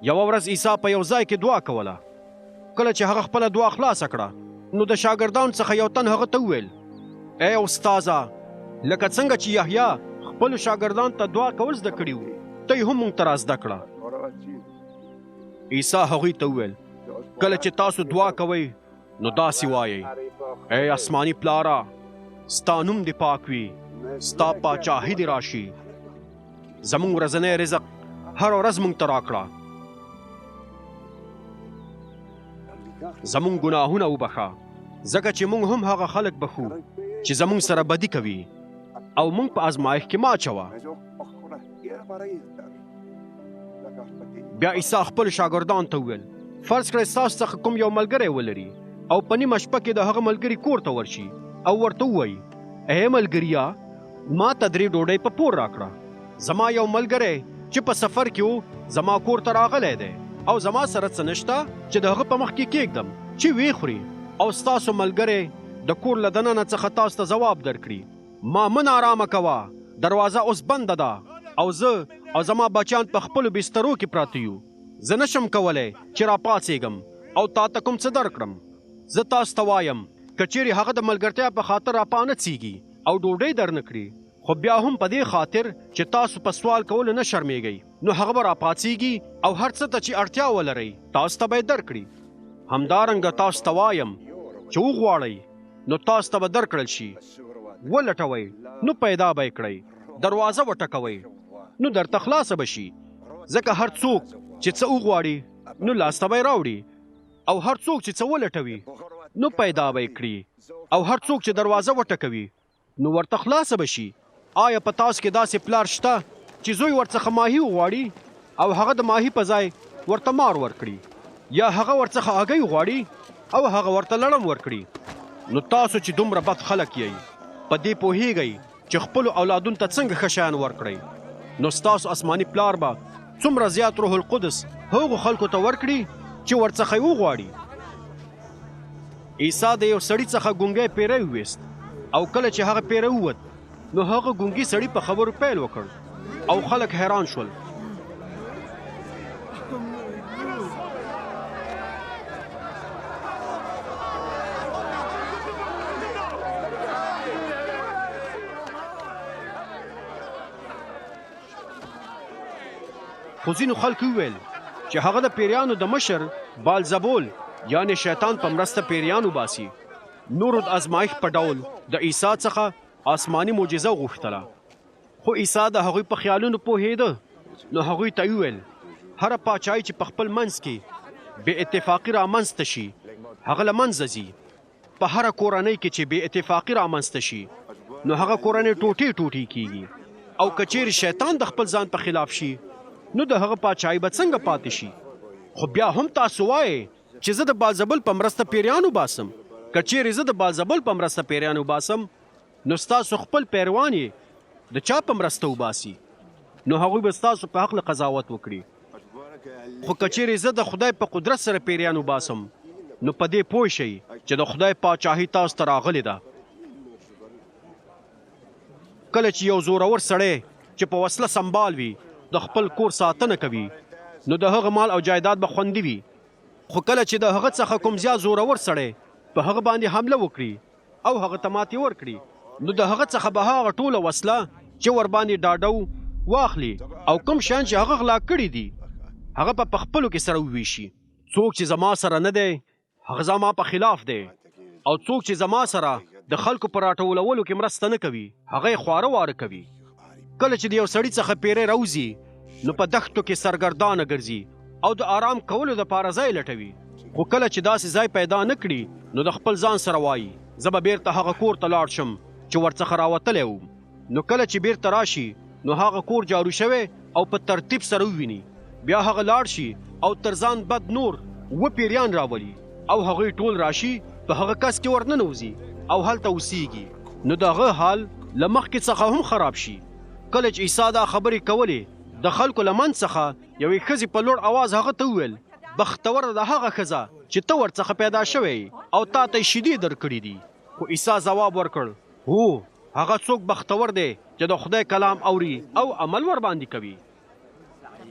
یوه ورځ عیسی په یو ځای کې دعا کوله. کله چې هغه خپله دعا خلاصه کړه نو د شاګردانو څخه یو تن هغه ته وویل ای استاذه لکه څنګه چې یحیی خپلو شاګردانو ته دعا کول زده کړي وو ته یې هم موږ ته رازده کړه. عیسی هغوی ته وویل کله چې تاسو دعا کوئ نو داسې وایئ ای آسماني پلاره ستا نوم دې پاک وي ستا پاچاهي دې راشي زموږ ورځنی رزق هر ورځ موږ ته راکړه زموږ ګناهونه وبخه ځکه چې موږ هم هغه خلک بخو چې زموږ سره بدي کوي او موږ په ازمایښت کې مه اچوه. بیا عیسی خپلو شاګردانو ته وویل فرض کړئ ستاسو څخه کوم یو ملګری ولري او په نیمه شپه کې د هغه ملګري کور ته ورشي او ورته ووایي ای ملګریا ما ته 3 ډوډۍ په پور راکړه زما یو ملګری چې په سفر کې و زما کور ته راغلی دی او زما سره څه نشته چې د هغه په مخ کې کېږدم چې ویې خوري او ستاسو ملګری د کور له دننه څخه تاسو ته ځواب درکړي ما من آرامه کوه دروازه اوس بنده ده او زه او زما بچیان په خپلو بسترو کې پراته یو زه نشم کولی چې راپاڅېږم او تا ته کوم څه درکړم. زه تاسو ته وایم که چیرې هغه د ملګرتیا په خاطر راپانه څیږي او ډوډۍ درنه کړي خو بیا هم په دې خاطر چې تاسو په سوال کولو نه شرمېږئ نو هغه به راپاڅېږي او هر څه ته چې اړتیا ولرئ تاسو ته به یې درکړي. همدارنګه تاسو ته وایم چې وغواړئ نو تاسو ته به درکړل شي ولټوئ نو پیدا به یې کړئ دروازه وټکوئ نو درته خلاصه به شي ځکه هر څوک چې څه وغواړي نو لاسته به یې راوړي او هر څوک چې څه ولټوي نو پیدا به یې کړي او هر څوک چې دروازه وټکوي نو ورته خلاصه به شي. آیا په تاسو کې داسې پلار شته چې زوی ورڅخه ماهي وغواړي او هغه د ماهي په ځای ورته مار ورکړي یا هغه ورڅخه هګۍ وغواړي او هغه ورته لړم ورکړي؟ نو تاسو چې دومره بد خلک یئ په دې پوهیږئ چې خپلو اولادونو ته څنګه ښه شیان ورکړئ نو ستاسو آسماني پلار به څومره زیات روح القدس هغو خلکو ته ورکړي چې ورڅخه یې وغواړي. عیسی د یو سړي څخه ګونګی پیری وویست او کله چې هغه پیری ووت نو هغه ګونګي سړي په خبرو پیل وکړ او خلک حیران شول. خو ځینو خلکو وویل چې هغه د پیریانو د مشر بالزبول یعنې شیطان په مرسته پیریان وباسي. نورو د ازمایښت په ډول د عیسی څخه آسماني معجزه غوښتله خو عیسی د هغوی په خیالونو پوهېده نو هغوی ته وویل هره پاچاهي چې په خپل منځ کې بې اتفاقي رامنځته شي هغه له منځه ځي. په هره کورنۍ کې چې بې اتفاقي رامنځته شي نو هغه کورنۍ ټوټې ټوټې کیږي او که چیرې شیطان د خپل ځان په خلاف شي نو د هغه پاچاهي به څنګه پاتې شي؟ خو بیا هم تاسو وایئ چې زه د بالزبول په مرسته پیریان وباسم. که چیرې زه د بالزبول په مرسته پیریان وباسم نو ستاسو خپل پیروان یې د چا په مرسته وباسي نو هغوی به ستاسو په حقله قضاوت وکړي. خو که چیرې زه د خدای په قدرت سره پیریان وباسم نو په دې پوه شئ چې د خدای پاچاهي تاسو ته راغلې ده. کله چې یو زورور سړی چې په وسله سمبال وي د خپل کور ساتنه کوي نو د هغه مال او جایداد به خوندي وي. خو کله چې د هغه څخه کوم زیات زورور سړی په هغه باندې حمله وکړي او هغه ته ماتې ورکړي نو د هغه څخه به هغه ټوله وسله چې ورباندې ډاډو واخلي او کوم شیان چې هغه غلا کړي دي هغه په خپلو کې سره وویشي. څوک چې زما سره نه دی هغه زما په خلاف دی او څوک چې زما سره د خلکو په راټولولو کې مرسته نه کوي هغه یې خواره واره کوي. کله چې د یو سړي څخه پیری راوځي نو په دښتو کې سرګردانه ګرځي او د آرام کولو دپاره ځای لټوي. خو کله چې داسې ځای پیدا نه کړي نو د خپل ځان سره وایي زه به بیرته هغه کور ته لاړ شم چې ورڅخه راوتلی وم. نو کله چې بیرته راشي نو هغه کور جارو شوی او په ترتیب سره وویني بیا هغه لاړ شي او تر ځان بد نور 2 پیریان راولي او هغوی ټول راشي په هغه کس کې ورننوځي او هلته اوسیږي نو د هغه حال له مخکې څخه هم خراب شي. کله چې عیسی دا خبرې کولې د خلکو له منځ څخه یوې ښځې په لوړ اواز هغه ته وویل بختوره ده هغه ښځه چې ته ورڅخه پیدا شوی او تا ته یې شیدې درکړي دي. خو عیسی ځواب ورکړ هو هغه څوک بختور دی چې د خدای کلام اوري او عمل ورباندې کوي.